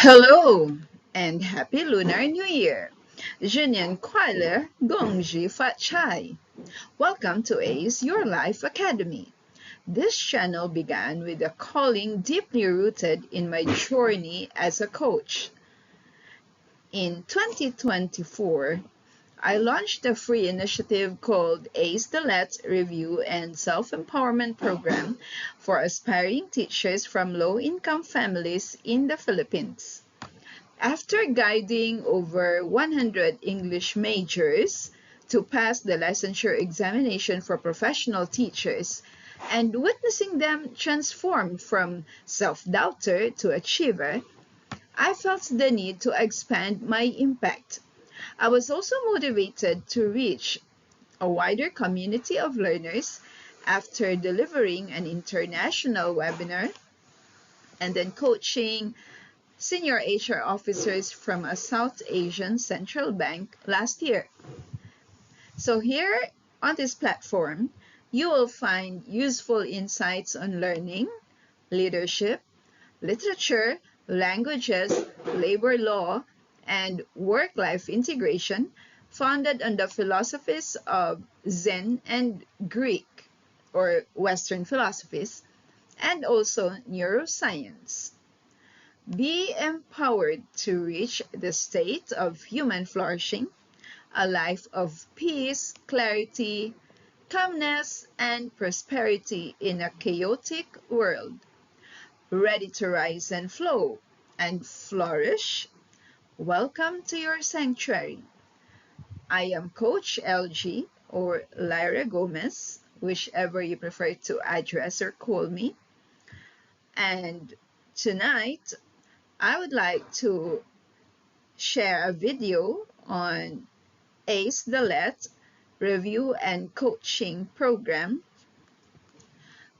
Hello and happy Lunar New Year! 新年快乐，恭喜发财! Welcome to Ace Your Life Academy. This channel began with a calling deeply rooted in my journey as a coach. In 2024, I launched a free initiative called A.C.C.E.L.E.R.A.T.E Review and Self-Empowerment Program for aspiring teachers from low-income families in the Philippines. After guiding over 100 English majors to pass the licensure examination for professional teachers and witnessing them transform from self-doubter to achiever, I felt the need to expand my impact. I was also motivated to reach a wider community of learners after delivering an international webinar and then coaching senior HR officers from a South Asian central bank last year. So here on this platform, you will find useful insights on learning, leadership, literature, languages, labor law, and work-life integration founded on the philosophies of Zen and Greek, or Western philosophies, and also neuroscience. Be empowered to reach the state of human flourishing, a life of peace, clarity, calmness, and prosperity in a chaotic world. Ready to rise and flow and flourish? Welcome to your sanctuary. I am Coach LG or Lyra Gomez, whichever you prefer to address or call me. And tonight, I would like to share a video on A.C.C.E.L.E.R.A.T.E Review and Coaching Program,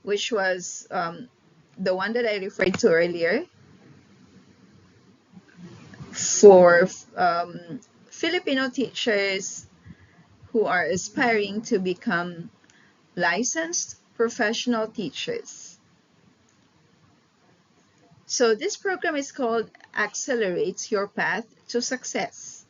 which was the one that I referred to earlier for Filipino teachers who are aspiring to become licensed professional teachers. So this program is called Accelerate Your Path to Success.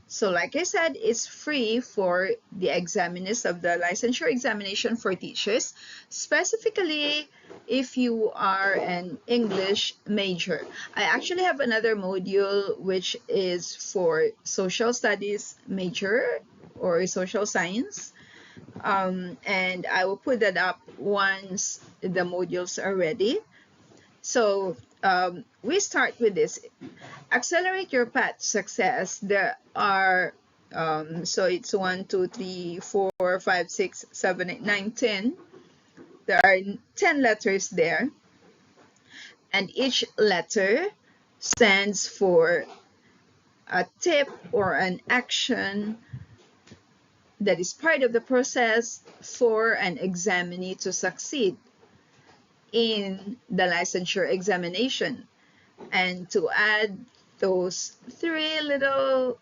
So like I said, it's free for the examinees of the licensure examination for teachers, specifically if you are an English major. I actually have another module which is for social studies major or social science. And I will put that up once the modules are ready. So we start with this. Accelerate your path to success. There are, so it's 1, 2, 3, 4, 5, 6, 7, 8, 9, 10. There are 10 letters there. And each letter stands for a tip or an action that is part of the process for an examinee to succeed in the licensure examination. And to add those 3 little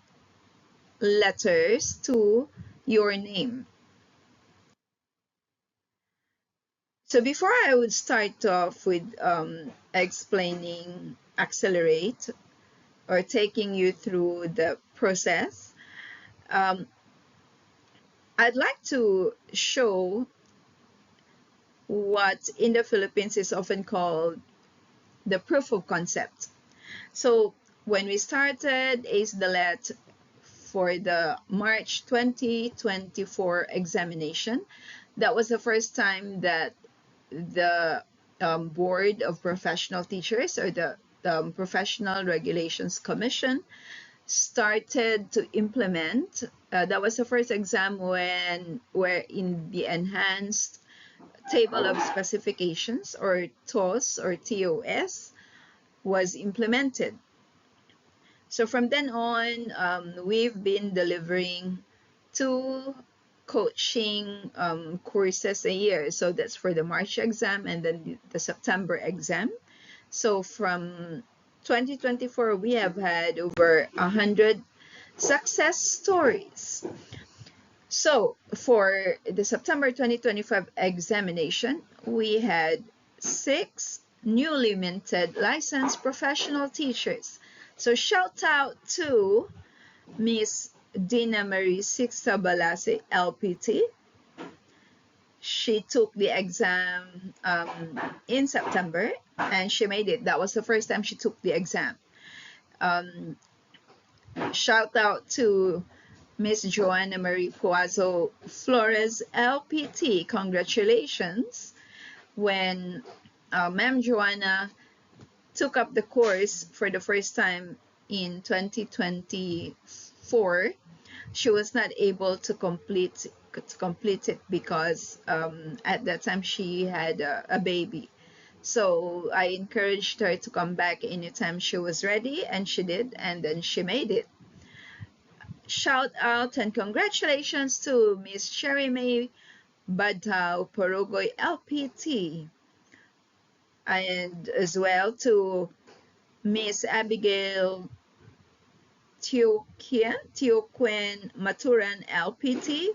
letters to your name. So before I would start off with explaining Accelerate or taking you through the process, I'd like to show what in the Philippines is often called the proof of concept. So when we started A.C.C.E.L.E.R.A.T.E for the March 2024 examination, that was the first time that the Board of Professional Teachers or the Professional Regulations Commission started to implement. That was the first exam wherein the enhanced table of specifications or TOS or TOS was implemented. So from then on, we've been delivering 2 coaching courses a year. So that's for the March exam and then the September exam. So from 2024, we have had over 100 success stories. So for the September 2025 examination, we had 6 newly minted licensed professional teachers. So shout out to Miss Dina Marie Sixtabalase, LPT. She took the exam in September and she made it. That was the first time she took the exam. Shout out to Miss Joanna Marie Puazo Flores, LPT. Congratulations. When Ma'am Joanna took up the course for the first time in 2024, she was not able to complete it because at that time she had a baby. So I encouraged her to come back anytime she was ready, and she did, and then she made it. Shout out and congratulations to Miss Sherry May Badao Porogoy, LPT, and as well to Miss Abigail Tioquen Maturan, LPT,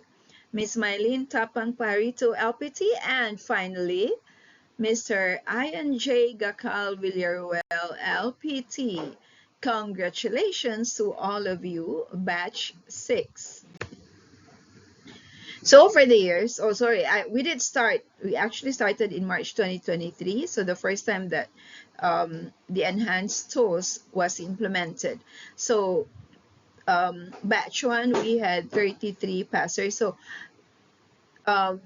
Miss Mylene Tapang Parito, LPT, and finally, Mr. Ian J. Gakal Villaruel, LPT. Congratulations to all of you, Batch 6. So over the years, we actually started in March 2023. So the first time that the enhanced TOES was implemented. So batch 1, we had 33 passers. So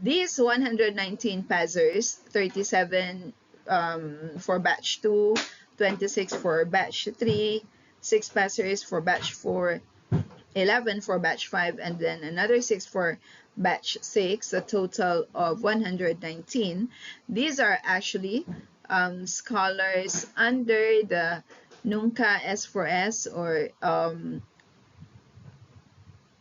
these 119 passers, 37 for batch 2, 26 for batch 3, 6 passers for batch 4, 11 for batch 5, and then another 6 for batch 6, a total of 119. These are actually scholars under the Nunca S4S or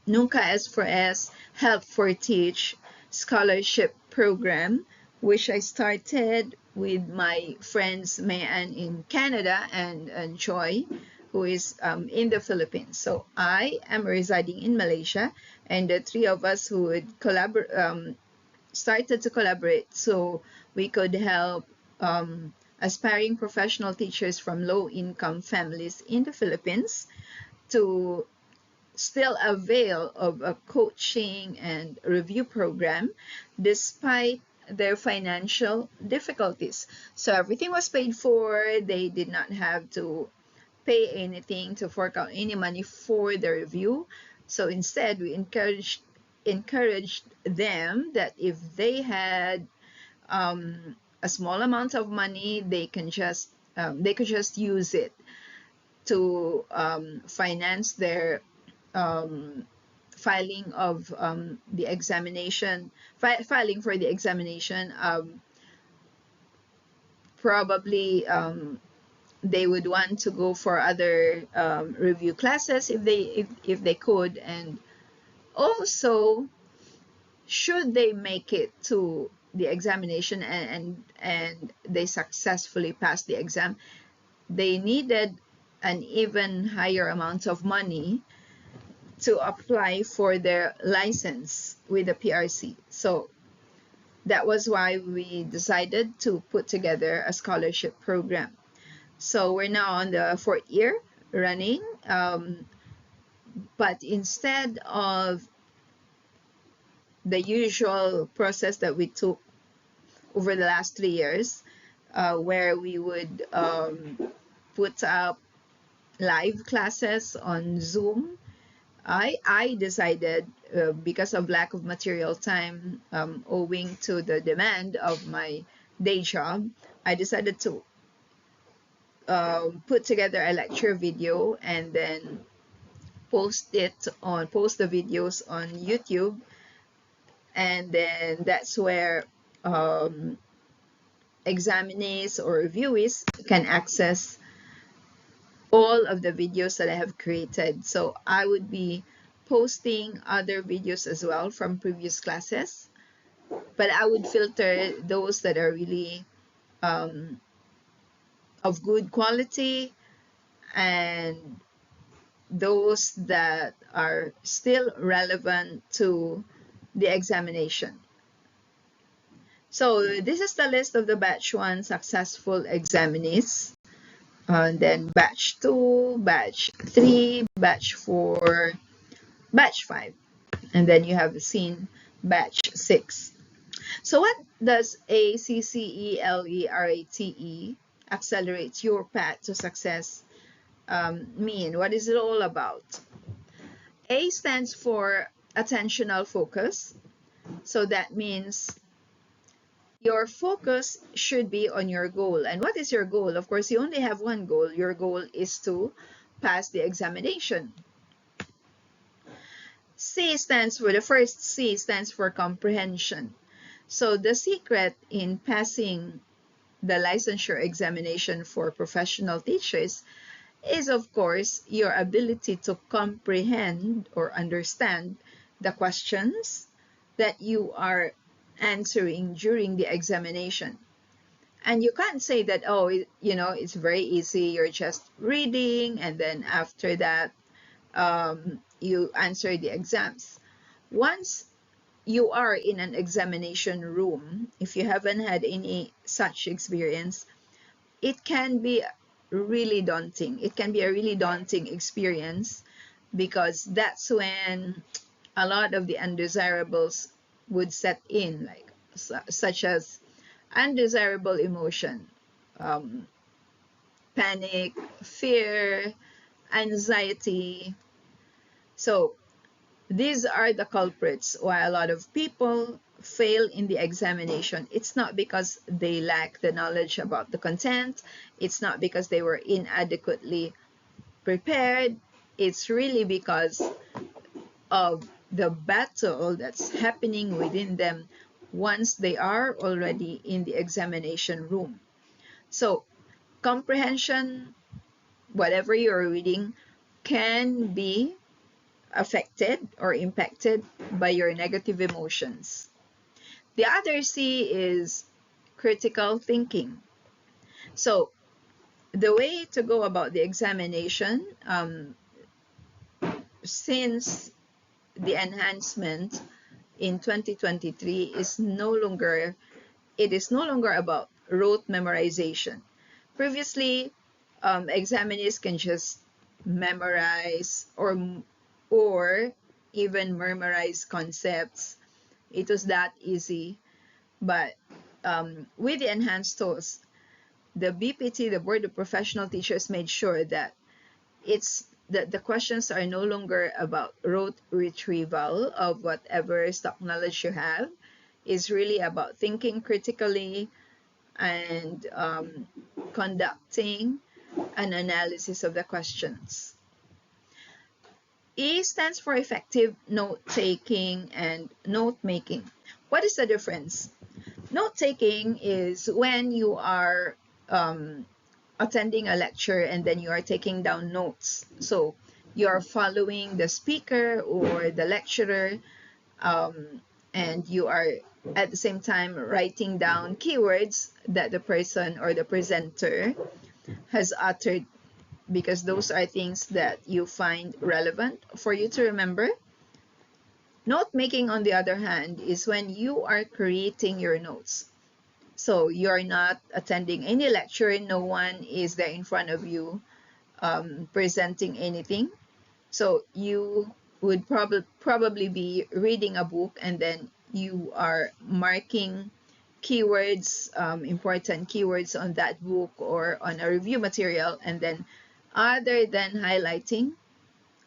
Nunca S4S Help for Teach scholarship program, which I started with my friends Mayan in Canada and Joy, who is in the Philippines. So I am residing in Malaysia, and the three of us who would started to collaborate so we could help aspiring professional teachers from low-income families in the Philippines to still avail of a coaching and review program despite their financial difficulties. So everything was paid for. They did not have to pay anything to fork out any money for the review. So instead, we encouraged them that if they had a small amount of money, they could just use it to finance their filing of the examination, filing for the examination. Probably they would want to go for other review classes if they could, and also should they make it to the examination and they successfully passed the exam, they needed an even higher amount of money to apply for their license with the PRC. So that was why we decided to put together a scholarship program. So we're now on the 4th year running, but instead of the usual process that we took over the last 3 years, where we would put up live classes on Zoom, I decided, because of lack of material time, owing to the demand of my day job, I decided to put together a lecture video and then post the videos on YouTube, and then that's where examinees or reviewees can access all of the videos that I have created. So I would be posting other videos as well from previous classes, but I would filter those that are really of good quality and those that are still relevant to the examination. So this is the list of the batch 1 successful examinees. Then batch 2, batch 3, batch 4, batch 5. And then you have seen batch 6. So what does A.C.C.E.L.E.R.A.T.E, accelerate your path to success, mean? What is it all about? A stands for attentional focus. So that means your focus should be on your goal. And what is your goal? Of course, you only have one goal. Your goal is to pass the examination. The first C stands for comprehension. So the secret in passing the licensure examination for professional teachers is, of course, your ability to comprehend or understand the questions that you are answering during the examination. And you can't say that, oh, it's very easy, you're just reading, and then after that, you answer the exams. Once you are in an examination room, if you haven't had any such experience, it can be really daunting. It can be a really daunting experience, because that's when a lot of the undesirables would set in, like such as undesirable emotion, panic, fear, anxiety. So these are the culprits why a lot of people fail in the examination. It's not because they lack the knowledge about the content. It's not because they were inadequately prepared. It's really because of the battle that's happening within them once they are already in the examination room. So comprehension, whatever you're reading, can be affected or impacted by your negative emotions. The other C is critical thinking. So the way to go about the examination, since the enhancement in 2023 is no longer about rote memorization. Previously, examinees can just memorize or even memorize concepts. It was that easy. But with the enhanced tools, the BPT, the Board of Professional Teachers, made sure that the questions are no longer about rote retrieval of whatever stock knowledge you have. It's really about thinking critically and conducting an analysis of the questions. E stands for effective note-taking and note-making. What is the difference? Note-taking is when you are attending a lecture and then you are taking down notes. So you are following the speaker or the lecturer, and you are at the same time writing down keywords that the person or the presenter has uttered, because those are things that you find relevant for you to remember. Note making, on the other hand, is when you are creating your notes. So you're not attending any lecture, no one is there in front of you presenting anything. So you would probably be reading a book, and then you are marking keywords, important keywords on that book or on a review material, and then other than highlighting,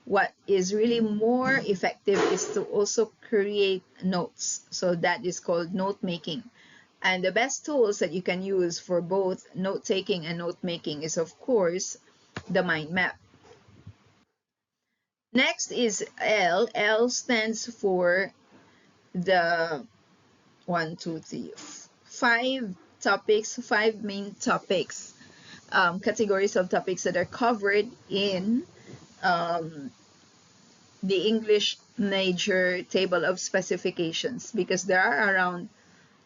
what is really more effective is to also create notes. So that is called note making. And the best tools that you can use for both note taking and note making is, of course, the mind map. Next is L. L stands for the 5 main topics, categories of topics that are covered in the English major table of specifications, because there are around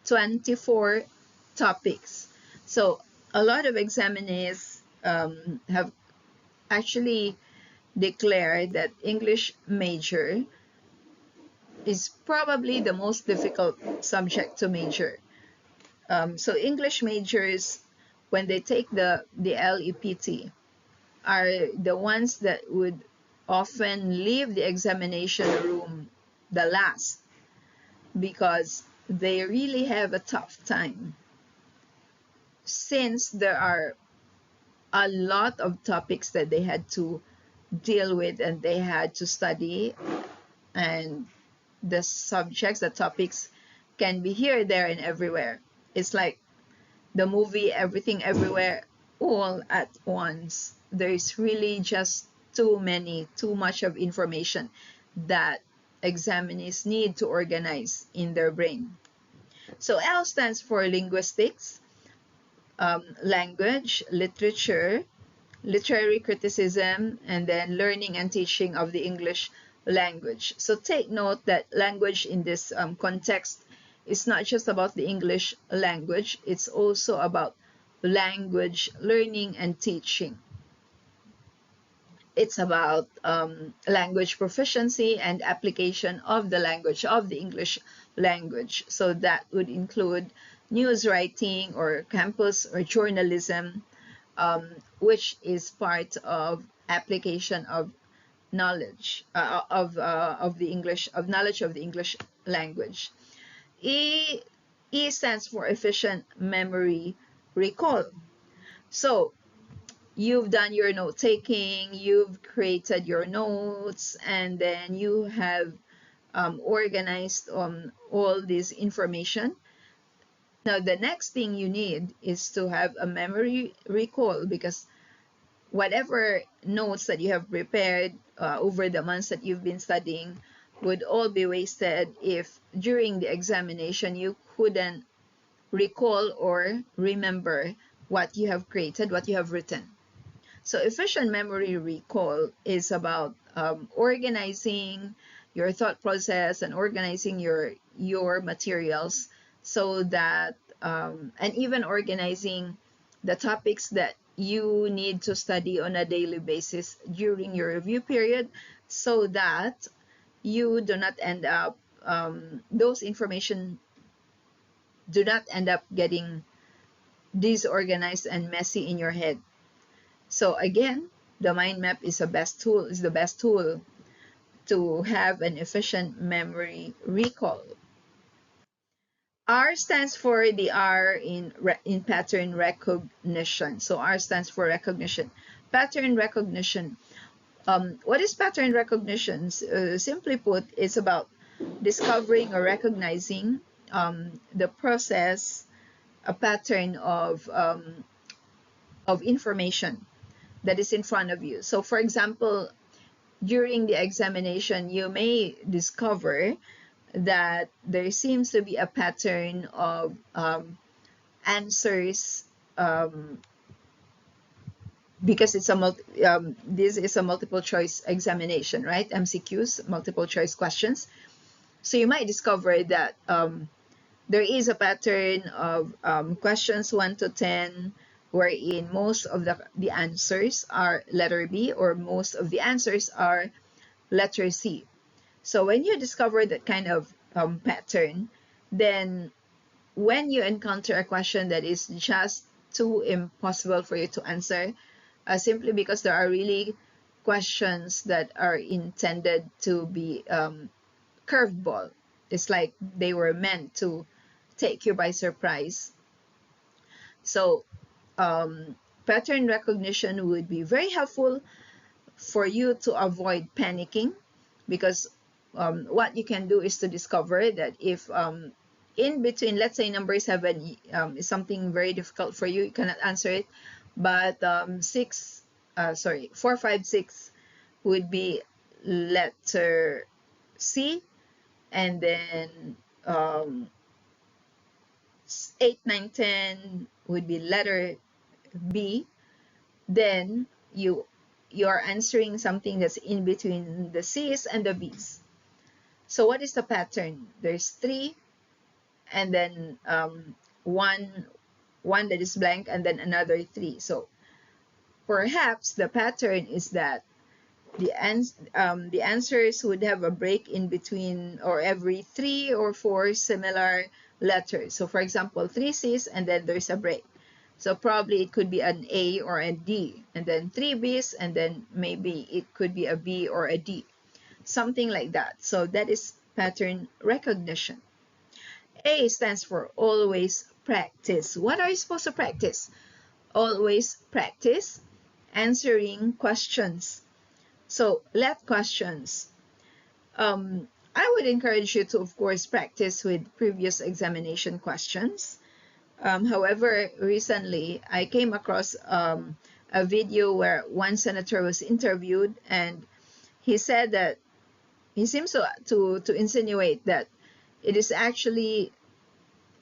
24 topics. So a lot of examinees have actually declared that English major is probably the most difficult subject to major, So English majors, when they take the LEPT, are the ones that would often leave the examination room the last because they really have a tough time, since there are a lot of topics that they had to deal with and they had to study, and the subjects, the topics can be here, there, and everywhere. It's like the movie Everything Everywhere all at once. There's really just too much of information that examinees need to organize in their brain. So L stands for linguistics, language, literature, literary criticism, and then learning and teaching of the English language. So take note that language in this context is not just about the English language, it's also about language learning and teaching. It's about language proficiency and application of the language, of the English language. So that would include news writing or campus or journalism, which is part of application of knowledge of the English, of knowledge of the English language. E stands for efficient memory recall. So you've done your note taking, you've created your notes, and then you have organized all this information. Now, the next thing you need is to have a memory recall, because whatever notes that you have prepared over the months that you've been studying would all be wasted if during the examination you couldn't recall or remember what you have created, what you have written. So efficient memory recall is about organizing your thought process and organizing your materials, so that and even organizing the topics that you need to study on a daily basis during your review period, so that you do not end up those information do not end up getting disorganized and messy in your head. So again, the mind map is the best tool to have an efficient memory recall. R stands for the R in pattern recognition. So R stands for recognition. Pattern recognition. What is pattern recognition? Simply put, it's about discovering or recognizing the process, a pattern of information that is in front of you. So for example, during the examination, you may discover that there seems to be a pattern of answers, because it's this is a multiple choice examination, right? MCQs, multiple choice questions. So you might discover that there is a pattern of questions 1 to 10, wherein most of the answers are letter B, or most of the answers are letter C. So when you discover that kind of pattern, then when you encounter a question that is just too impossible for you to answer, simply because there are really questions that are intended to be curveball. It's like they were meant to take you by surprise. So pattern recognition would be very helpful for you to avoid panicking, because what you can do is to discover that if in between, let's say number 7 is something very difficult for you, you cannot answer it, but 4, 5, 6 would be letter C, and then 8, 9, 10 would be letter B, then you're answering something that's in between the C's and the B's. So what is the pattern? There's 3, and then one that is blank, and then another 3. So perhaps the pattern is that the answers would have a break in between, or every 3 or 4 similar letters. So for example, 3 C's and then there's a break. So probably it could be an A or a D, and then 3 B's, and then maybe it could be a B or a D, something like that. So that is pattern recognition. A stands for always practice. What are you supposed to practice? Always practice answering questions. So LET questions. I would encourage you to, of course, practice with previous examination questions. However, recently I came across a video where one senator was interviewed, and he said that he seems to insinuate that it is actually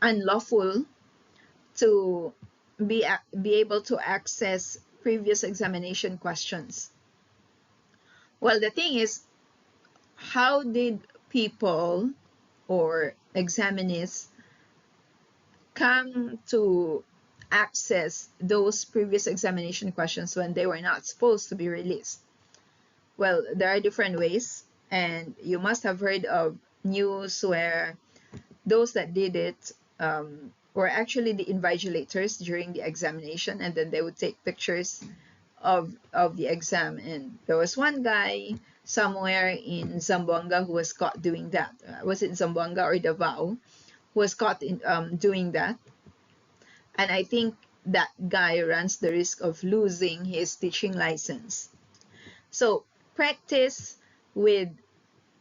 unlawful to be able to access previous examination questions. Well, the thing is, how did people or examinees come to access those previous examination questions when they were not supposed to be released? Well, there are different ways, and you must have heard of news where those that did it were actually the invigilators during the examination, and then they would take pictures of the exam. And there was one guy somewhere in Zamboanga who was caught doing that. Was it Zamboanga or Davao? Who was caught in doing that. And I think that guy runs the risk of losing his teaching license. So practice with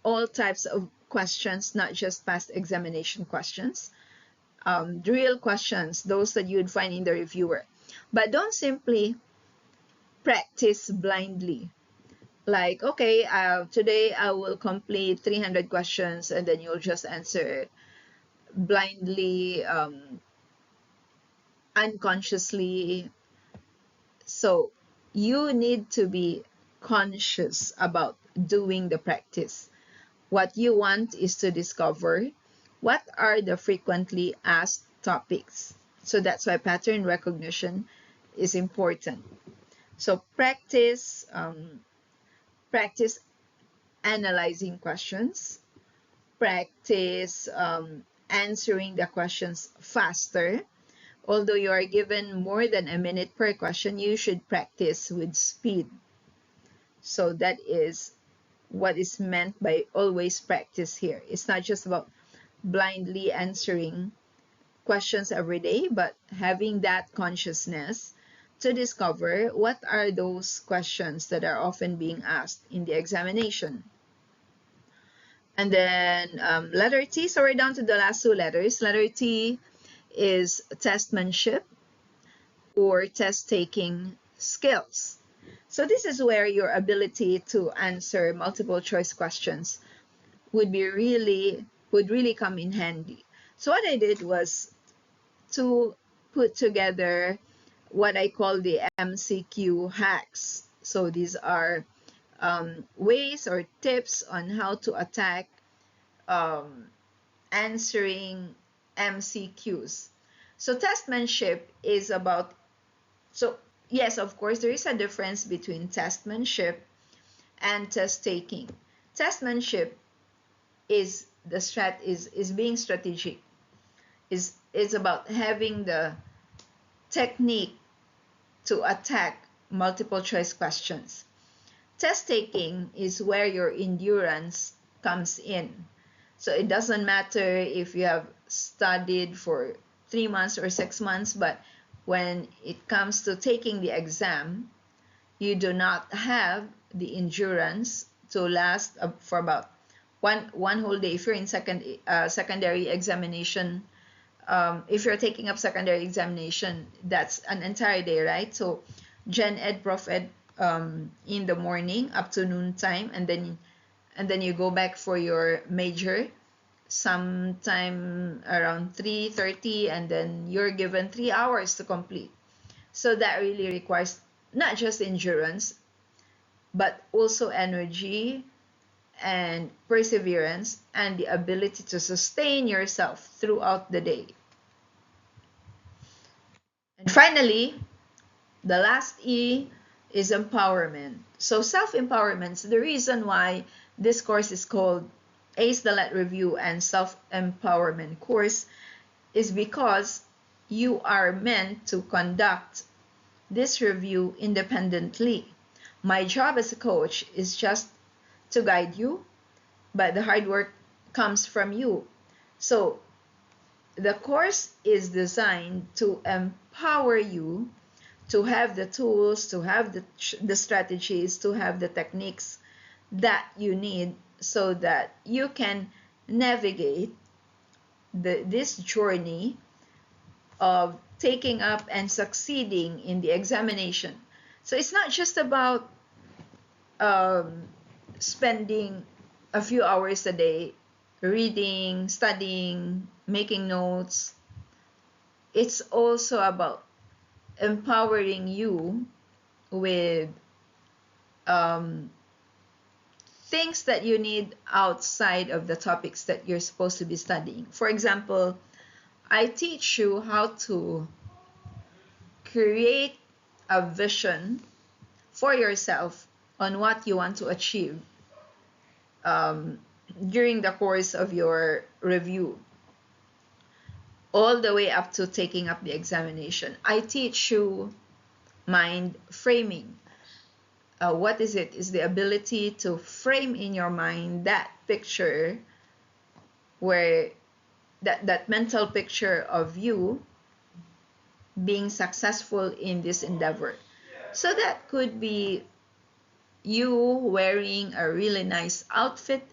all types of questions, not just past examination questions. Real questions, those that you'd find in the reviewer. But don't simply practice blindly. Like, okay, today I will complete 300 questions, and then you'll just answer blindly, unconsciously. So you need to be conscious about doing the practice. What you want is to discover what are the frequently asked topics. So that's why pattern recognition is important. So practice analyzing questions, practice answering the questions faster. Although you are given more than a minute per question, you should practice with speed. So that is what is meant by always practice here. It's not just about blindly answering questions every day, but having that consciousness to discover what are those questions that are often being asked in the examination. And then letter T, so we're down to the last two letters. Letter T is testmanship or test-taking skills. So this is where your ability to answer multiple choice questions would really come in handy. So what I did was to put together what I call the MCQ hacks. So these are ways or tips on how to attack answering MCQs. So testmanship is about, so yes, of course, there is a difference between testmanship and test taking. Testmanship is being strategic. It's about having the technique to attack multiple choice questions. Test taking is where your endurance comes in. So it doesn't matter if you have studied for 3 months or 6 months, but when it comes to taking the exam, you do not have the endurance to last for about one whole day. If you're in secondary examination, if you're taking up secondary examination, that's an entire day, right? So Gen Ed, Prof Ed in the morning up to noon time, and then you go back for your major sometime around 3:30, and then you're given 3 hours to complete. So that really requires not just endurance, but also energy and perseverance and the ability to sustain yourself throughout the day. And finally, the last E is empowerment. So self-empowerment, the reason why this course is called ACE the LET Review and Self-Empowerment course is because you are meant to conduct this review independently. My job as a coach is just to guide you, but the hard work comes from you. So the course is designed to empower you to have the tools, to have the strategies, to have the techniques that you need so that you can navigate this journey of taking up and succeeding in the examination. So it's not just about spending a few hours a day reading, studying, making notes. It's also about empowering you with things that you need outside of the topics that you're supposed to be studying. For example, I teach you how to create a vision for yourself on what you want to achieve during the course of your review, all the way up to taking up the examination. I teach you mind framing. What is it? Is the ability to frame in your mind that picture, where that mental picture of you being successful in this endeavor. So that could be you wearing a really nice outfit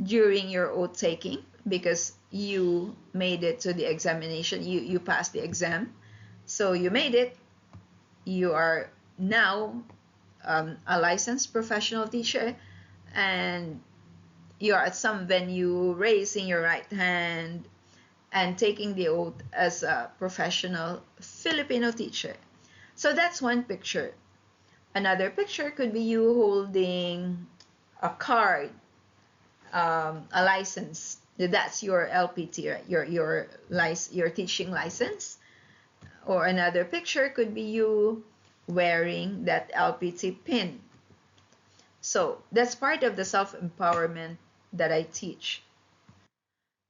during your oath taking because you made it to the examination, you passed the exam, so you made it. You are now a licensed professional teacher, and you're at some venue raising your right hand and taking the oath as a professional Filipino teacher. So that's one picture. Another picture could be you holding a card, a license. That's your LPT, right? Your teaching license. Or another picture could be you wearing that LPT pin. So that's part of the self-empowerment that I teach.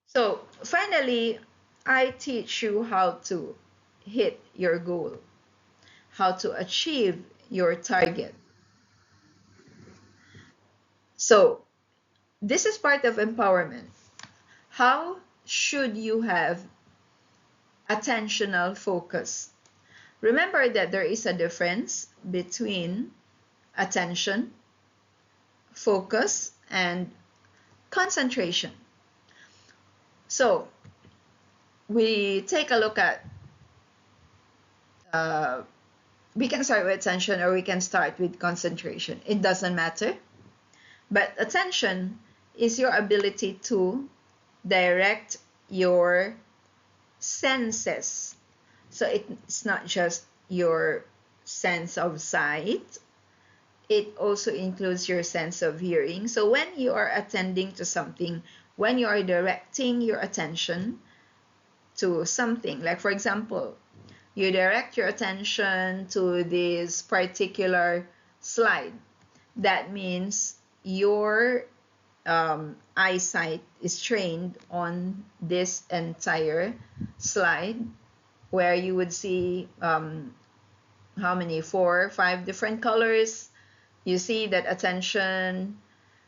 So finally, I teach you how to hit your goal, how to achieve your target. So this is part of empowerment. How should you have attentional focus? Remember that there is a difference between attention, focus, and concentration. So we take a look at, we can start with attention or we can start with concentration. It doesn't matter. But attention is your ability to direct your senses. So it's not just your sense of sight, it also includes your sense of hearing. So when you are attending to something, when you are directing your attention to something, like for example, you direct your attention to this particular slide, that means your eyesight is trained on this entire slide, where you would see how many, 4 or 5 different colors. You see that attention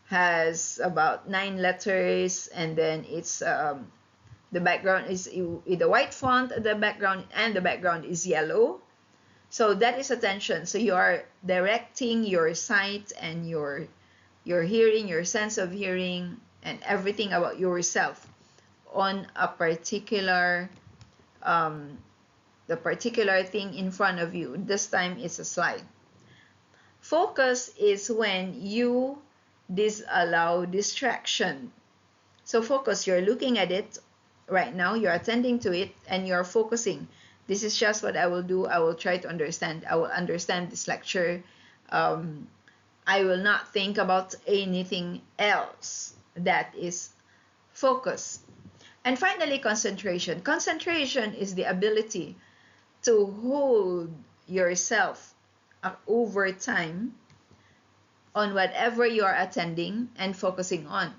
has about 9 letters, and then it's the background is with a white font at the background, and the background is yellow. So that is attention. So you are directing your sight and your hearing, your sense of hearing, and everything about yourself on a particular the particular thing in front of you. This time it's a slide. Focus is when you disallow distraction. So focus, you're looking at it right now, you're attending to it, and you're focusing. This is just what I will do. I will try to understand. I will understand this lecture. I will not think about anything else. That is focus. And finally, concentration. Concentration is the ability to hold yourself over time on whatever you are attending and focusing on.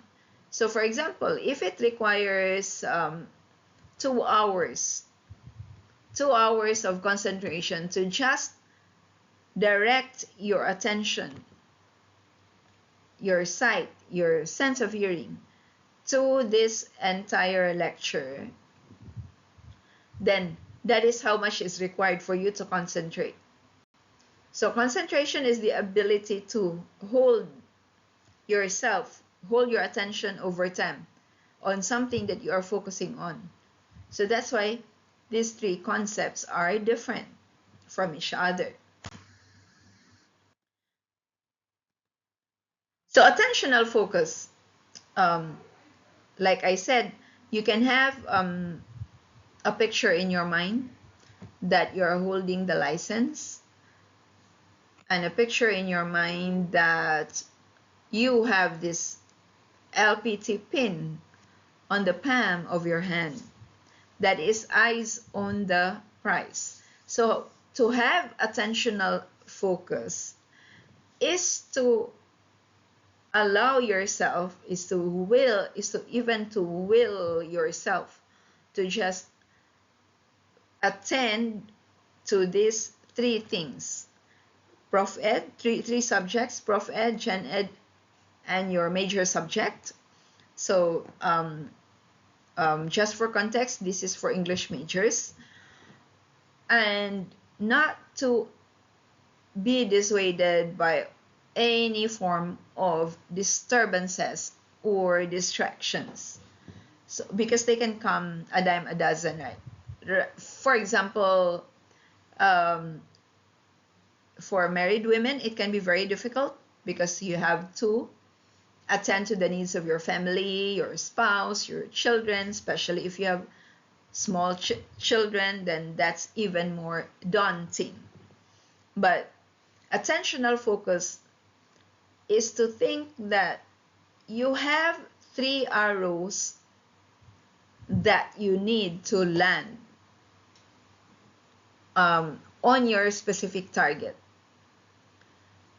So for example, if it requires 2 hours. 2 hours of concentration to just direct your attention, your sight, your sense of hearing to this entire lecture, then that is how much is required for you to concentrate. So concentration is the ability to hold yourself, hold your attention over time on something that you are focusing on. So that's why these three concepts are different from each other. So attentional focus, like I said, you can have a picture in your mind that you're holding the license, and a picture in your mind that you have this LPT pin on the palm of your hand. That is eyes on the prize. So to have attentional focus is to allow yourself, is to will yourself to just attend to these three things. Prof Ed, three subjects, Prof Ed, Gen Ed, and your major subject. So just for context, this is for English majors. And not to be dissuaded by any form of disturbances or distractions. So, because they can come a dime a dozen, right? For example, for married women, it can be very difficult because you have to attend to the needs of your family, your spouse, your children, especially if you have small children, then that's even more daunting. But attentional focus is to think that you have 3 arrows that you need to land on your specific target.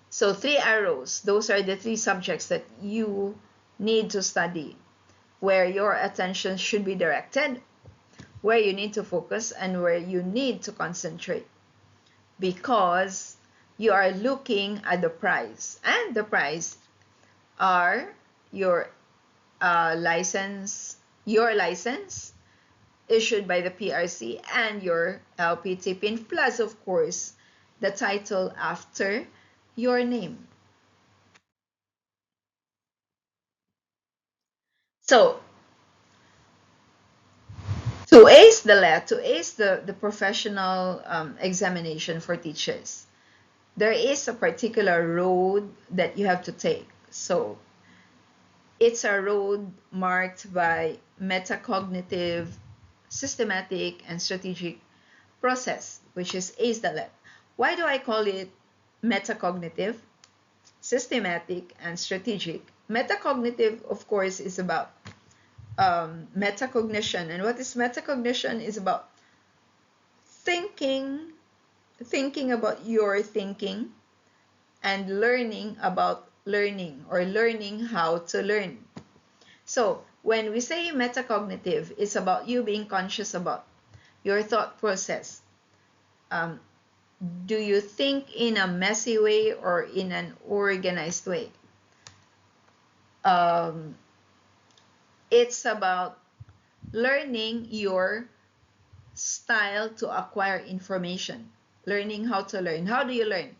So 3 arrows, those are the 3 subjects that you need to study, where your attention should be directed, where you need to focus, and where you need to concentrate, because you are looking at the prize, and the prize are your license issued by the PRC and your LPT pin, plus of course the title after your name. So to ace the LET, to ace the professional examination for teachers, there is a particular road that you have to take. So it's a road marked by metacognitive, systematic, and strategic process, which is ACE the LET. Why do I call it metacognitive, systematic, and strategic? Metacognitive, of course, is about metacognition. And what is metacognition? Is about thinking about your thinking, and learning about learning, or learning how to learn. So when we say metacognitive, it's about you being conscious about your thought process. Do you think in a messy way or in an organized way? It's about learning your style to acquire information, learning how to learn. How do you learn?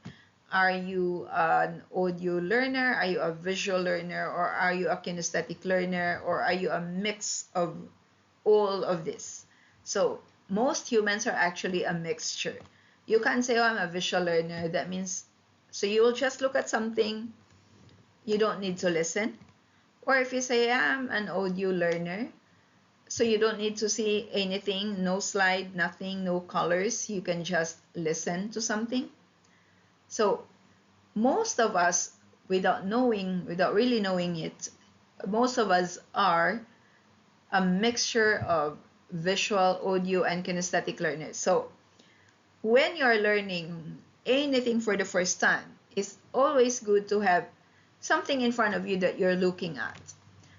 Are you an audio learner? Are you a visual learner? Or are you a kinesthetic learner? Or are you a mix of all of this? So most humans are actually a mixture. You can't say, oh, I'm a visual learner. That means, so you will just look at something, you don't need to listen. Or if you say, I'm an audio learner, so you don't need to see anything, no slide, nothing, no colors. You can just listen to something. So most of us, without really knowing it, most of us are a mixture of visual, audio, and kinesthetic learners. So when you're learning anything for the first time, it's always good to have something in front of you that you're looking at.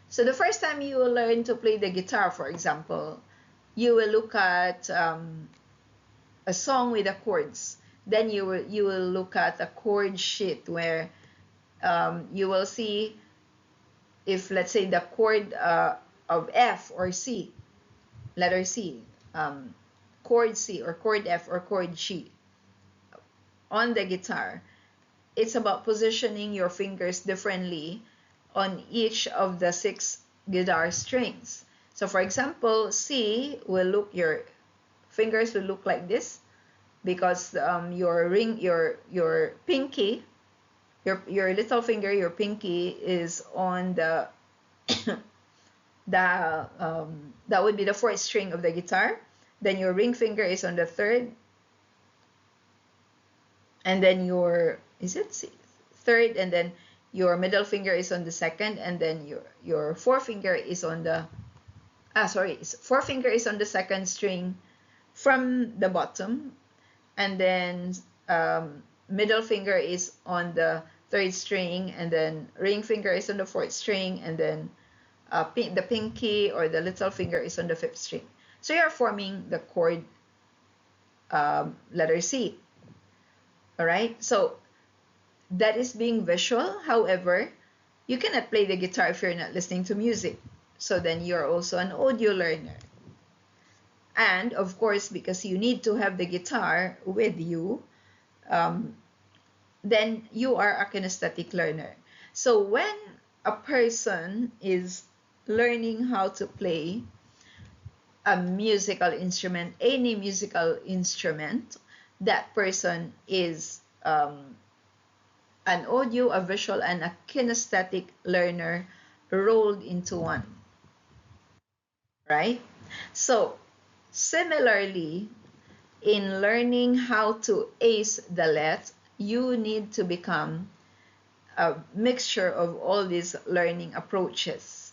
So the first time you learn to play the guitar, for example, you will look at a song with the chords. Then you will look at a chord sheet where you will see if, let's say, the chord of F or C, letter C, chord C or chord F or chord G on the guitar. It's about positioning your fingers differently on each of the 6 guitar strings. So for example, C will look, your fingers will look like this, because your pinky, your little finger, your pinky is on the that would be the 4th string of the guitar. Then your ring finger is on the 3rd, and then your, is it 3rd, and then your middle finger is on the 2nd, and then your forefinger is on the 4th is on the 2nd string from the bottom, and then middle finger is on the 3rd string, and then ring finger is on the 4th string, and then the pinky or the little finger is on the 5th string. So you're forming the chord letter C. All right, so that is being visual. However, you cannot play the guitar if you're not listening to music. So then you're also an audio learner. And of course, because you need to have the guitar with you, then you are a kinesthetic learner. So when a person is learning how to play a musical instrument, any musical instrument, that person is an audio, a visual, and a kinesthetic learner rolled into one, right? So similarly, in learning how to ace the LET, you need to become a mixture of all these learning approaches.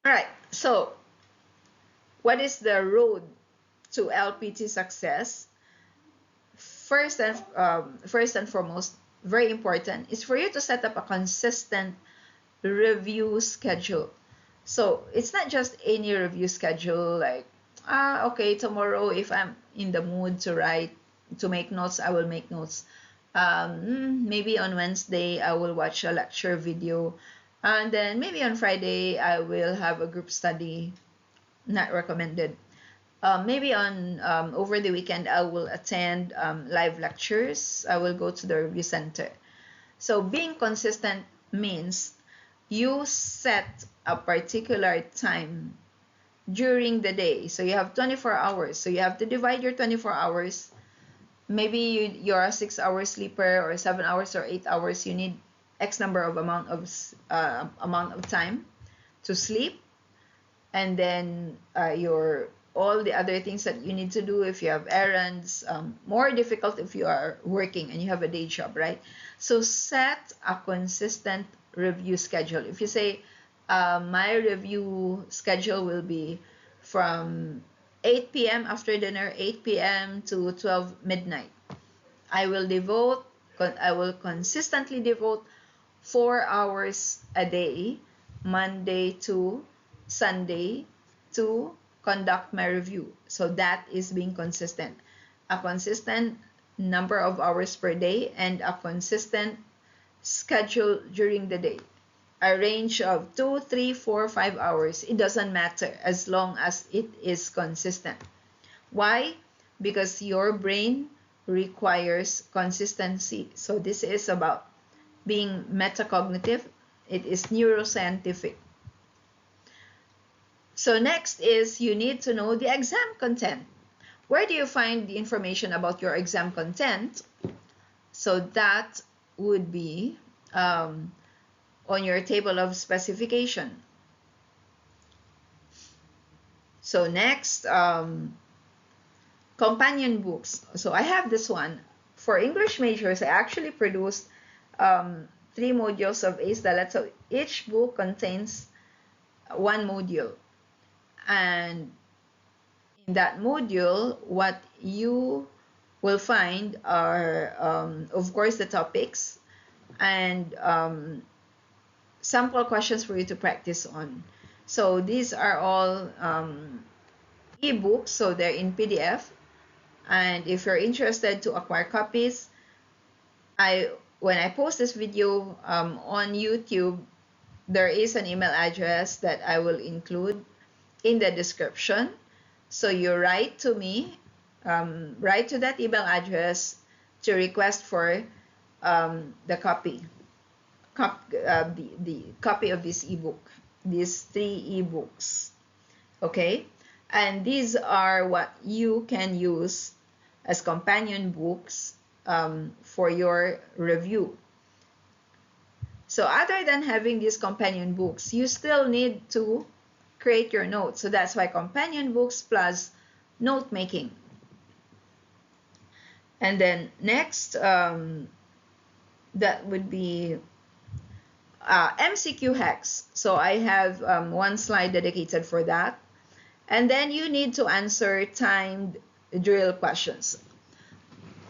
All right, so what is the road to LPT success? First and foremost, very important, is for you to set up a consistent review schedule. So it's not just any review schedule, like, okay, tomorrow if I'm in the mood to write, to make notes, I will make notes. Maybe on Wednesday I will watch a lecture video, and then maybe on Friday I will have a group study. Not recommended. Maybe on over the weekend I will attend live lectures. I will go to the review center. So being consistent means you set a particular time during the day. So you have 24 hours. So you have to divide your 24 hours. Maybe you're a 6-hour sleeper, or 7 hours or 8 hours. You need X number of amount of time to sleep, and then all the other things that you need to do if you have errands. More difficult if you are working and you have a day job, right? So set a consistent review schedule. If you say, my review schedule will be from 8 p.m. after dinner, 8 p.m. to 12 midnight. I will consistently devote 4 hours a day, Monday to Sunday, to conduct my review. So that is being consistent. A consistent number of hours per day and a consistent schedule during the day. A range of 2, 3, 4, 5 hours. It doesn't matter as long as it is consistent. Why? Because your brain requires consistency. So this is about being metacognitive. It is neuroscientific. So next is, you need to know the exam content. Where do you find the information about your exam content? So that would be on your table of specification. So next, companion books. So I have this one. For English majors, I actually produced 3 modules of A.C.E.L.E.R.A.T.E. So each book contains 1 module. And in that module, what you will find are, of course, the topics and sample questions for you to practice on. So these are all ebooks, so they're in PDF. And if you're interested to acquire copies, when I post this video on YouTube, there is an email address that I will include in the description. So you write to me, write to that email address to request for the copy of this ebook, these 3 ebooks. Okay, and these are what you can use as companion books for your review. So other than having these companion books, you still need to create your notes. So that's why companion books plus note making. And then next, that would be MCQ hacks. So I have one slide dedicated for that. And then you need to answer timed drill questions.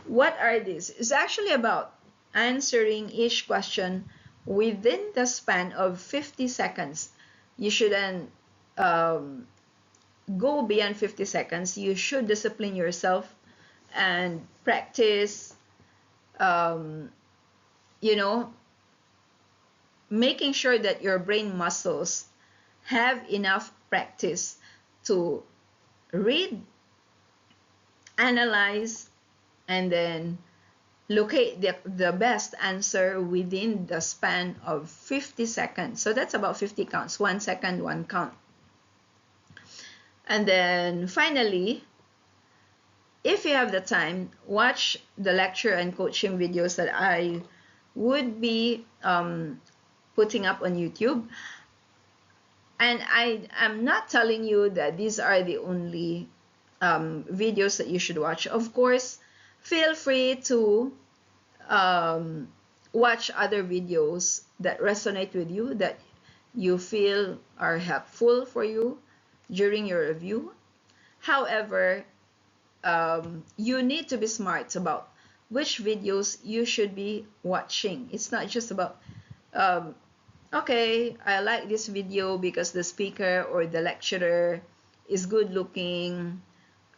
What are these? It's actually about answering each question within the span of 50 seconds. You shouldn't go beyond 50 seconds. You should discipline yourself and practice, making sure that your brain muscles have enough practice to read, analyze, and then locate the best answer within the span of 50 seconds. So that's about 50 counts, 1 second, 1 count. And then finally, if you have the time, watch the lecture and coaching videos that I would be putting up on YouTube. And I'm not telling you that these are the only videos that you should watch. Of course, feel free to watch other videos that resonate with you, that you feel are helpful for you during your review. However, you need to be smart about which videos you should be watching. It's not just about, okay, I like this video because the speaker or the lecturer is good looking,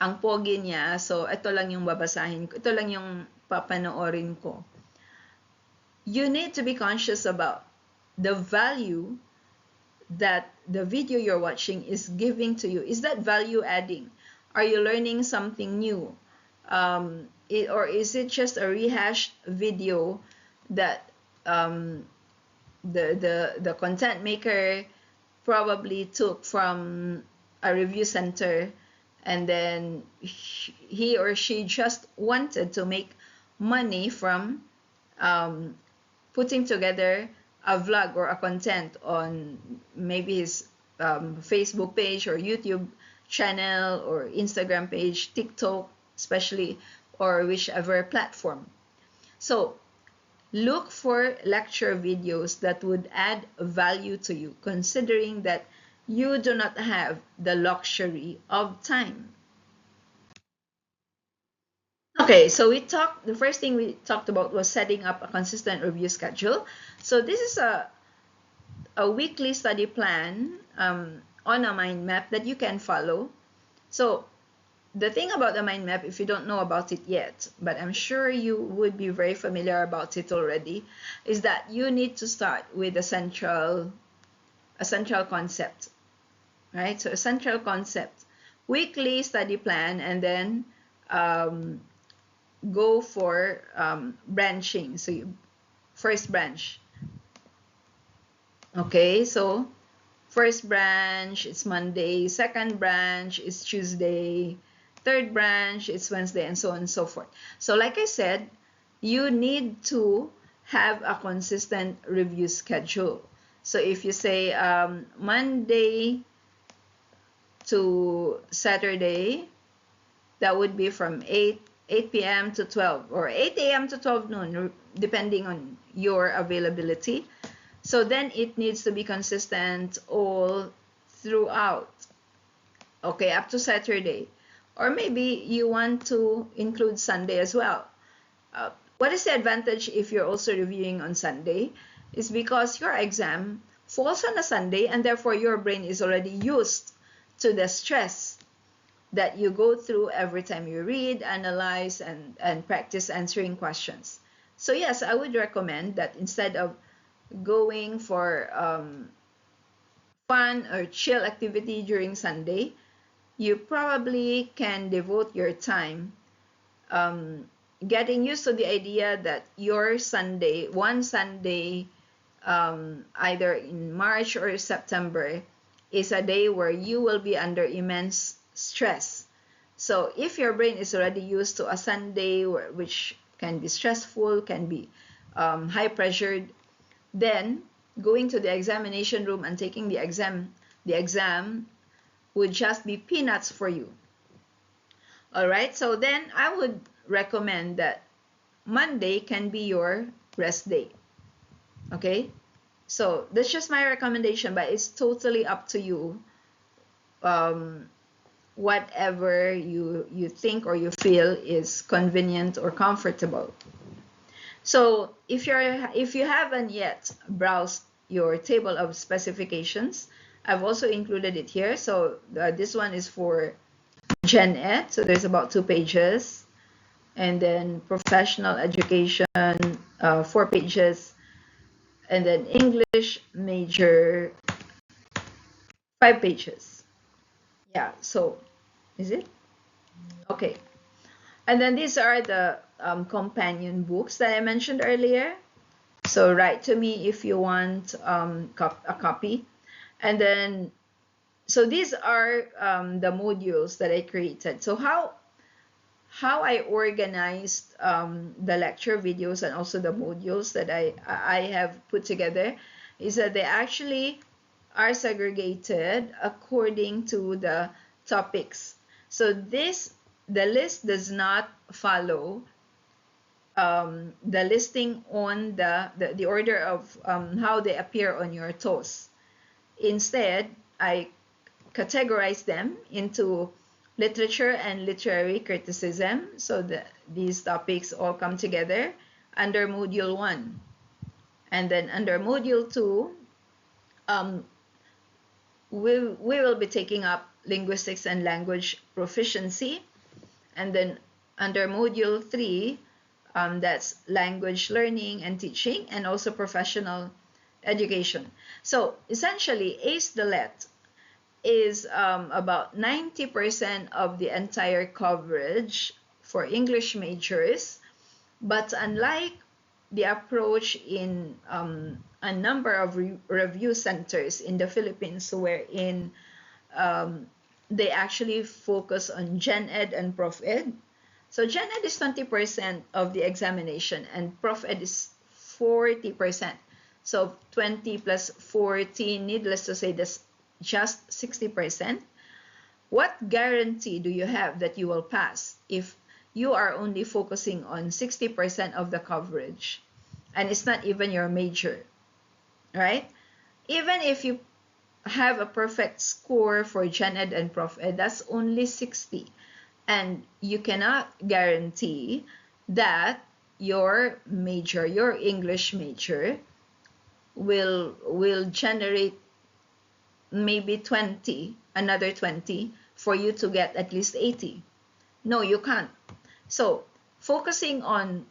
ang pogi niya, so ito lang yung babasahin ko, ito lang yung papanoorin ko. You need to be conscious about the value that the video you're watching is giving to you. Is that value adding? Are you learning something new? Or is it just a rehashed video that the content maker probably took from a review center, and then he or she just wanted to make money from putting together a vlog or a content on maybe his Facebook page or YouTube channel or Instagram page, TikTok especially, or whichever platform. So look for lecture videos that would add value to you, considering that you do not have the luxury of time. Okay, so the first thing we talked about was setting up a consistent review schedule. So this is a weekly study plan on a mind map that you can follow. So the thing about the mind map, if you don't know about it yet, but I'm sure you would be very familiar about it already, is that you need to start with a central concept, right? So a central concept, weekly study plan, and then go for branching. So first branch. Okay, so first branch, it's Monday. Second branch is Tuesday. Third branch, it's Wednesday, and so on and so forth. So like I said, you need to have a consistent review schedule. So if you say Monday to Saturday, that would be from 8 p.m. to 12, or 8 a.m. to 12 noon, depending on your availability. So then it needs to be consistent all throughout, okay, up to Saturday. Or maybe you want to include Sunday as well. What is the advantage if you're also reviewing on Sunday? Is because your exam falls on a Sunday, and therefore your brain is already used to the stress that you go through every time you read, analyze, and practice answering questions. So yes, I would recommend that instead of going for fun or chill activity during Sunday, you probably can devote your time getting used to the idea that your Sunday, one Sunday, either in March or September, is a day where you will be under immense stress. So if your brain is already used to a Sunday which can be stressful, can be high pressured, then going to the examination room and taking the exam would just be peanuts for you. All right, so then I would recommend that Monday can be your rest day. Okay, so that's just my recommendation, but it's totally up to you. Whatever you think or you feel is convenient or comfortable. So if you haven't yet browsed your table of specifications, I've also included it here. So this one is for Gen Ed, so there's about 2 pages, and then professional education, 4 pages, and then English major, 5 pages. Yeah, so is it? Okay. And then these are the companion books that I mentioned earlier. So write to me if you want a copy. And then, so these are the modules that I created. So how I organized the lecture videos and also the modules that I have put together is that they actually are segregated according to the topics. So the list does not follow the listing on the order of how they appear on your TOS. Instead, I categorize them into literature and literary criticism, so that these topics all come together under Module 1. And then under Module 2, we will be taking up linguistics and language proficiency. And then under Module 3, that's language learning and teaching, and also professional education. So essentially, ACE-the-LET is about 90% of the entire coverage for English majors. But unlike the approach in a number of review centers in the Philippines, wherein they actually focus on Gen Ed and Prof Ed. So Gen Ed is 20% of the examination, and Prof Ed is 40%. So 20 plus 40, needless to say, that's just 60%. What guarantee do you have that you will pass if you are only focusing on 60% of the coverage, and it's not even your major, right? Even if you have a perfect score for Gen Ed and Prof Ed, that's only 60. And you cannot guarantee that your major, your English major, will generate maybe 20, another 20, for you to get at least 80. No, you can't. So focusing on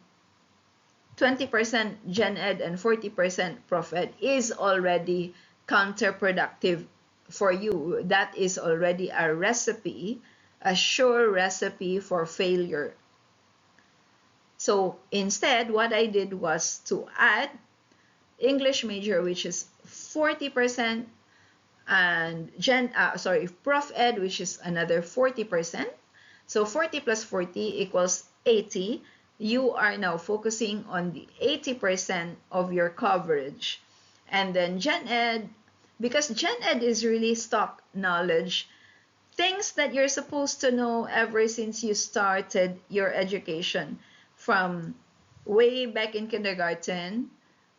20% Gen Ed and 40% Prof Ed is already counterproductive for you. That is already a recipe, a sure recipe for failure. So insteed, what I did was to add English major, which is 40%, and Prof Ed, which is another 40%. So 40 plus 40 equals 80. You are now focusing on the 80% of your coverage. And then Gen Ed, because Gen Ed is really stock knowledge, things that you're supposed to know ever since you started your education, from way back in kindergarten,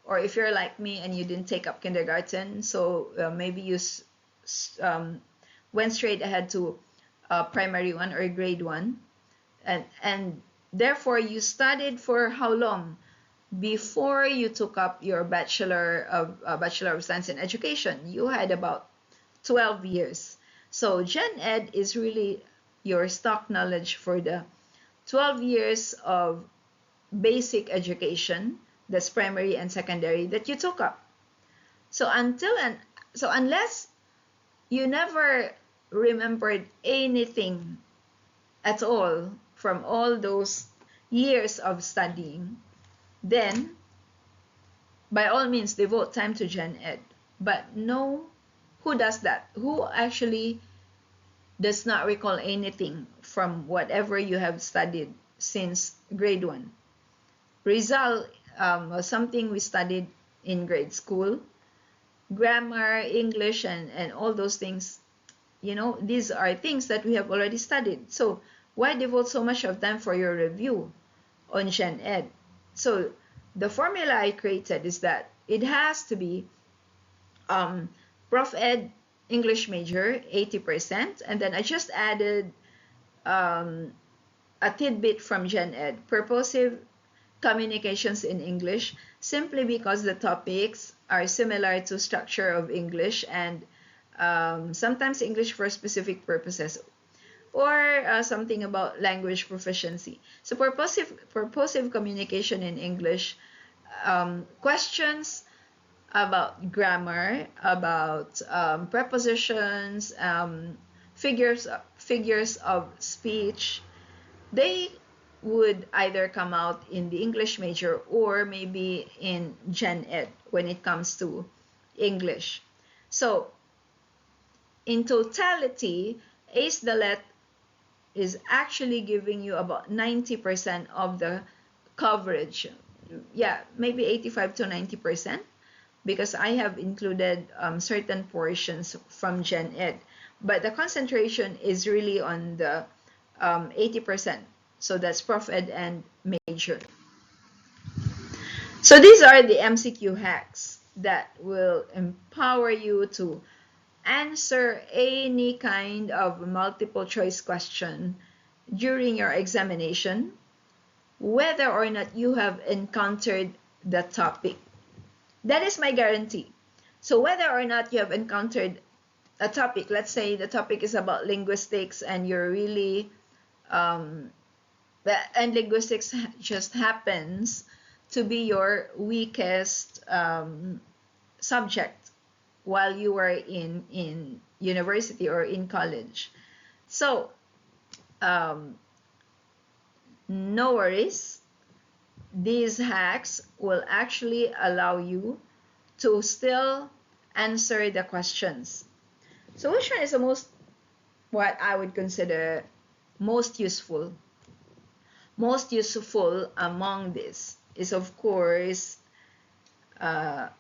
or if you're like me and you didn't take up kindergarten, so maybe you went straight ahead to primary 1 or grade 1, and therefore you studied for how long? before you took up your Bachelor of Science in Education, you had about 12 years. So Gen Ed is really your stock knowledge for the 12 years of basic education, that's primary and secondary, that you took up. So unless you never remembered anything at all from all those years of studying, then by all means devote time to Gen Ed. But no, who does that? Who actually does not recall anything from whatever you have studied since grade 1? Rizal was something we studied in grade school. Grammar, English, and all those things, you know, these are things that we have already studied. So why devote so much of time for your review on Gen Ed? So the formula I created is that it has to be Prof Ed English major 80%, and then I just added a tidbit from Gen Ed, purposive communications in English, simply because the topics are similar to structure of English and sometimes English for specific purposes, or something about language proficiency. So purposive communication in English, questions about grammar, about prepositions, figures of speech, they would either come out in the English major or maybe in Gen Ed when it comes to English. So in totality, ACE-the-LET is actually giving you about 90% of the coverage. Yeah, maybe 85 to 90%, because I have included certain portions from Gen Ed. But the concentration is really on the 80%. So that's Prof Ed and major. So these are the MCQ hacks that will empower you to answer any kind of multiple choice question during your examination, whether or not you have encountered the topic. That is my guarantee. So whether or not you have encountered a topic, let's say the topic is about linguistics and you're really and linguistics just happens to be your weakest subject while you were in university or in college. So no worries, these hacks will actually allow you to still answer the questions. So which one is the most, what I would consider most useful? Most useful among this is, of course, the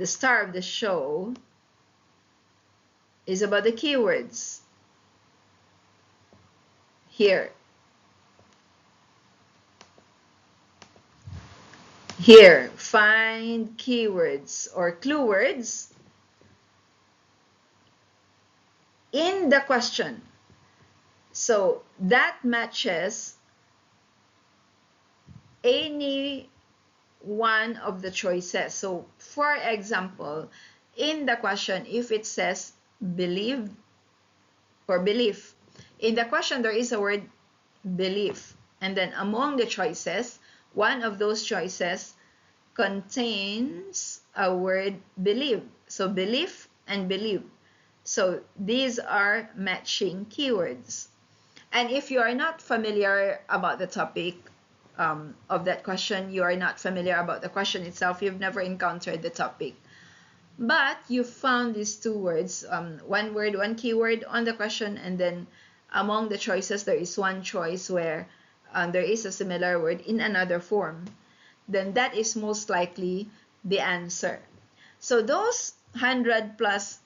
star of the show is about the keywords. Here, find keywords or clue words in the question. So that matches any one of the choices. So for example, in the question, if it says believe or belief, in the question there is a word belief, and then among the choices, one of those choices contains a word believe. So belief and believe. So these are matching keywords. And if you are not familiar about the topic of that question, you are not familiar about the question itself, you've never encountered the topic, but you found these two words, one word, one keyword on the question, and then among the choices there is one choice where there is a similar word in another form, then that is most likely the answer. So those 100 plus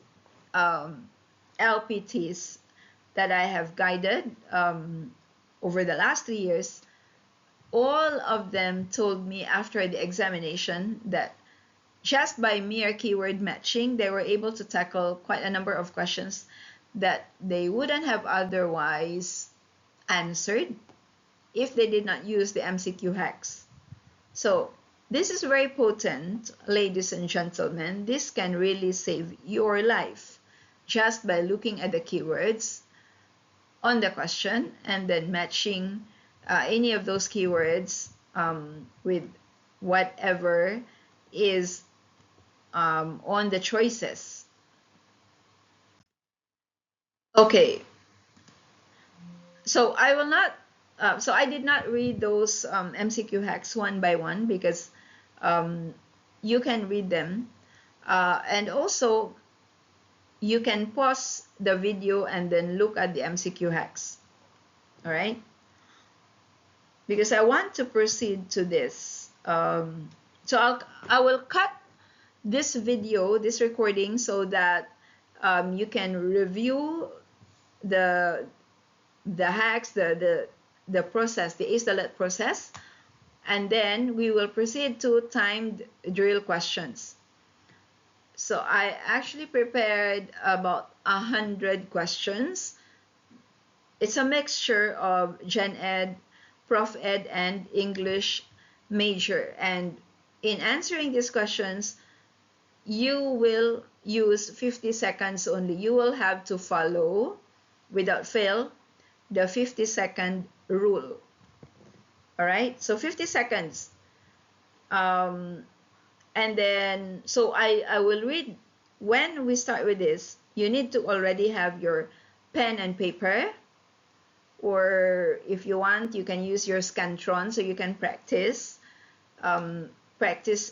LPTs that I have guided over the last 3 years, all of them told me after the examination that just by mere keyword matching, they were able to tackle quite a number of questions that they wouldn't have otherwise answered if they did not use the MCQ hacks. So This is very potent, ladies and gentlemen. This can really save your life just by looking at the keywords on the question and then matching any of those keywords with whatever is on the choices. Okay, so I will not, so I did not read those MCQ hacks one by one because you can read them. And also, you can pause the video and then look at the MCQ hacks. All right? Because I want to proceed to this. So I will cut this video, this recording, so that you can review the hacks, the process, the A.C.C.E.L.E.T process, and then we will proceed to timed drill questions. So I actually prepared about 100 questions. It's a mixture of Gen Ed, Prof Ed, and English major. And in answering these questions, you will use 50 seconds only. You will have to follow, without fail, the 50-second rule. All right, so 50 seconds. And then, so I will read. When we start with this, you need to already have your pen and paper, or if you want, you can use your Scantron so you can practice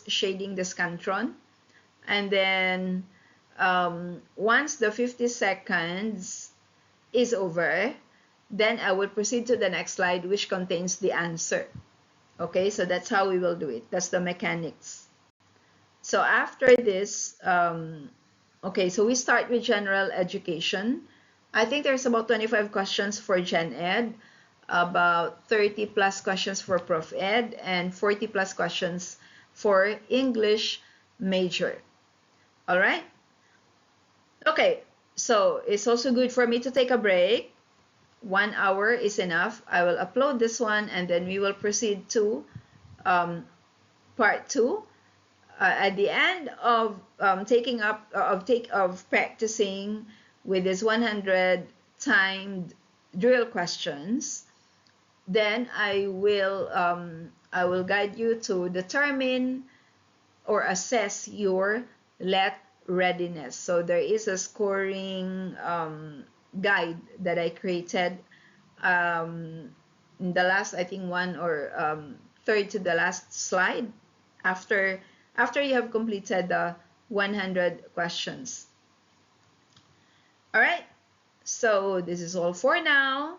shading the Scantron. And then once the 50 seconds is over, then I will proceed to the next slide, which contains the answer. Okay, so that's how we will do it. That's the mechanics. So after this, okay, so we start with general education. I think there's about 25 questions for Gen Ed, about 30 plus questions for Prof Ed, and 40 plus questions for English major. All right? Okay, so it's also good for me to take a break. 1 hour is enough. I will upload this one and then we will proceed to part 2. At the end of practicing with this 100 timed drill questions, then I will guide you to determine or assess your LET readiness. So there is a scoring guide that I created in the last, I think, one or third to the last slide after you have completed the 100 questions. All right, so this is all for now.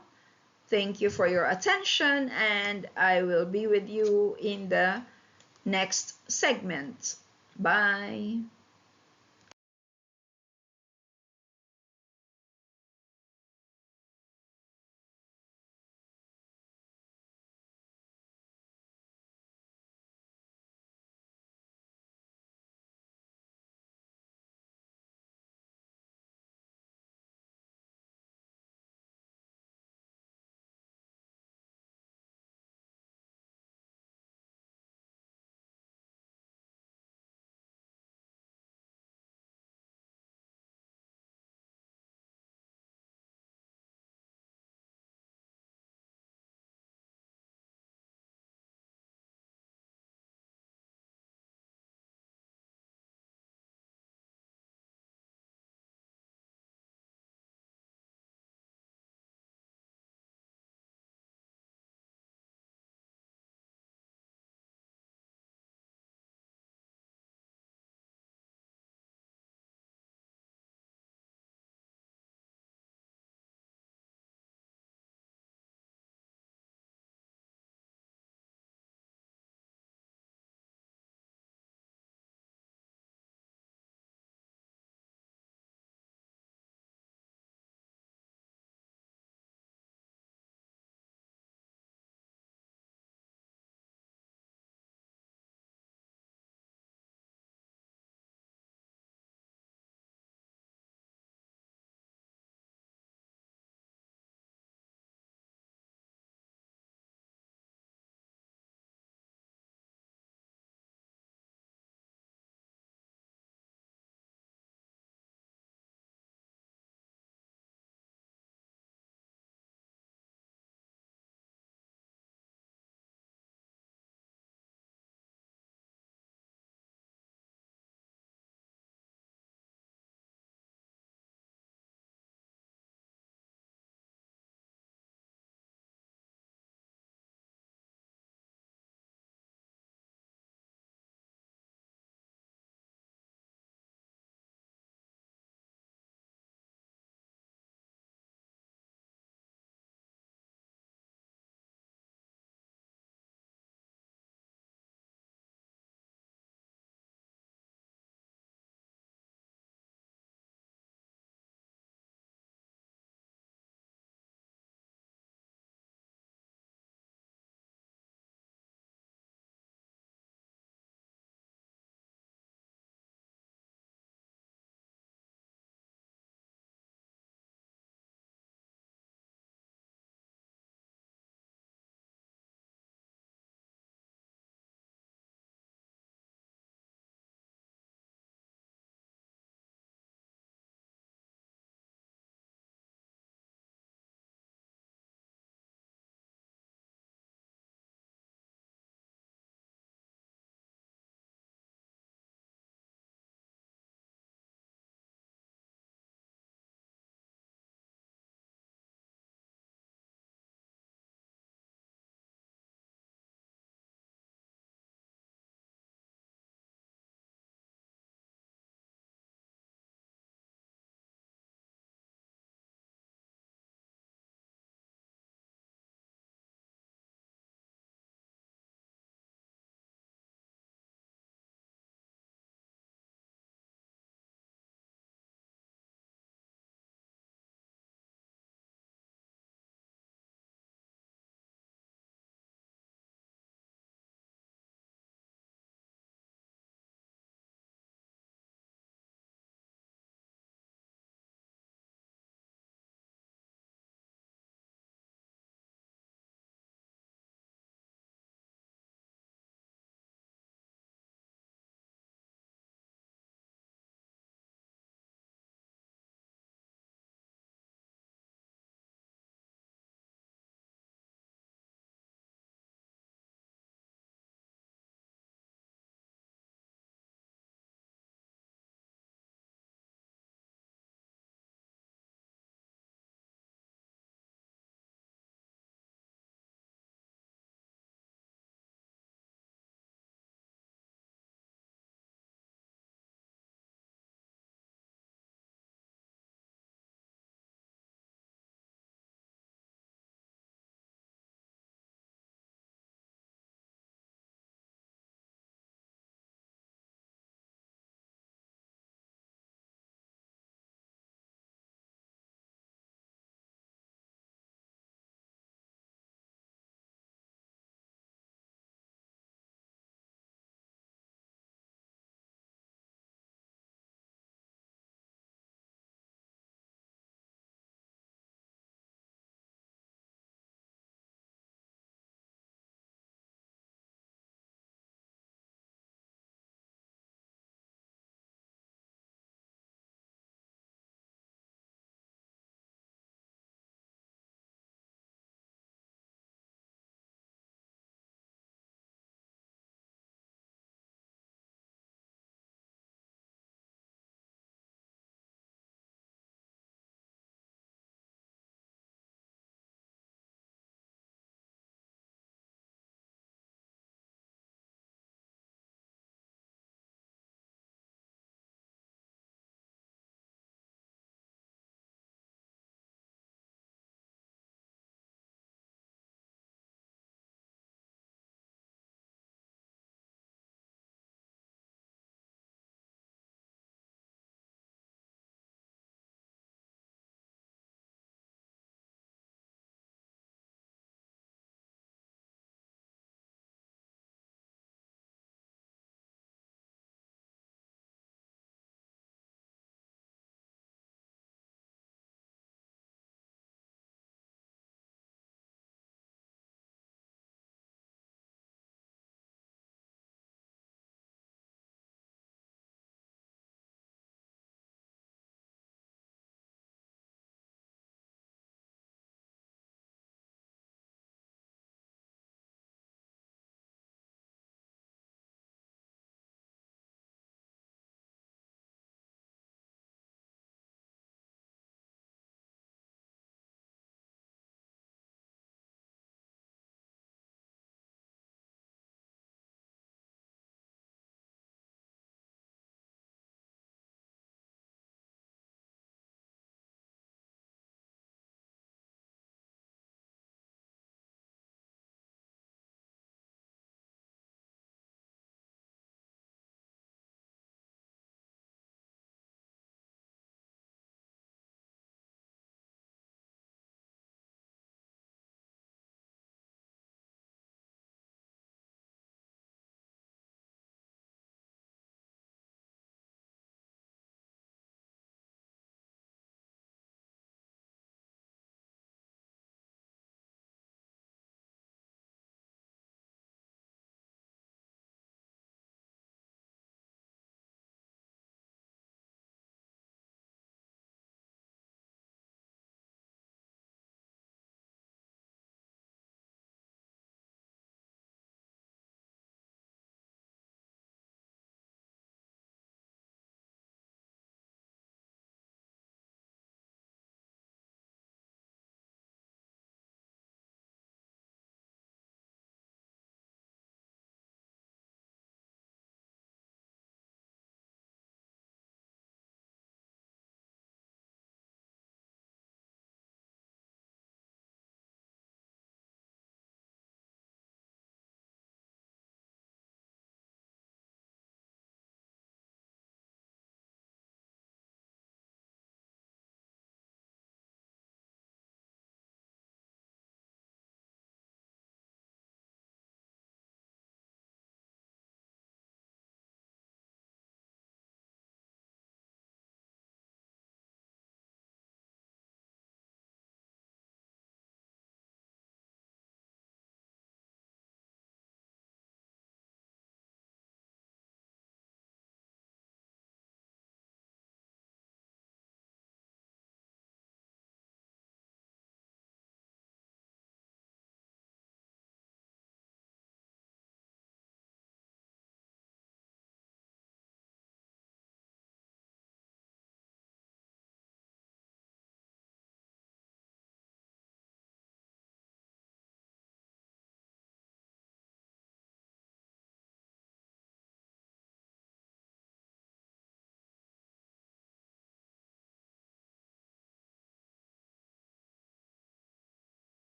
Thank you for your attention, and I will be with you in the next segment. Bye.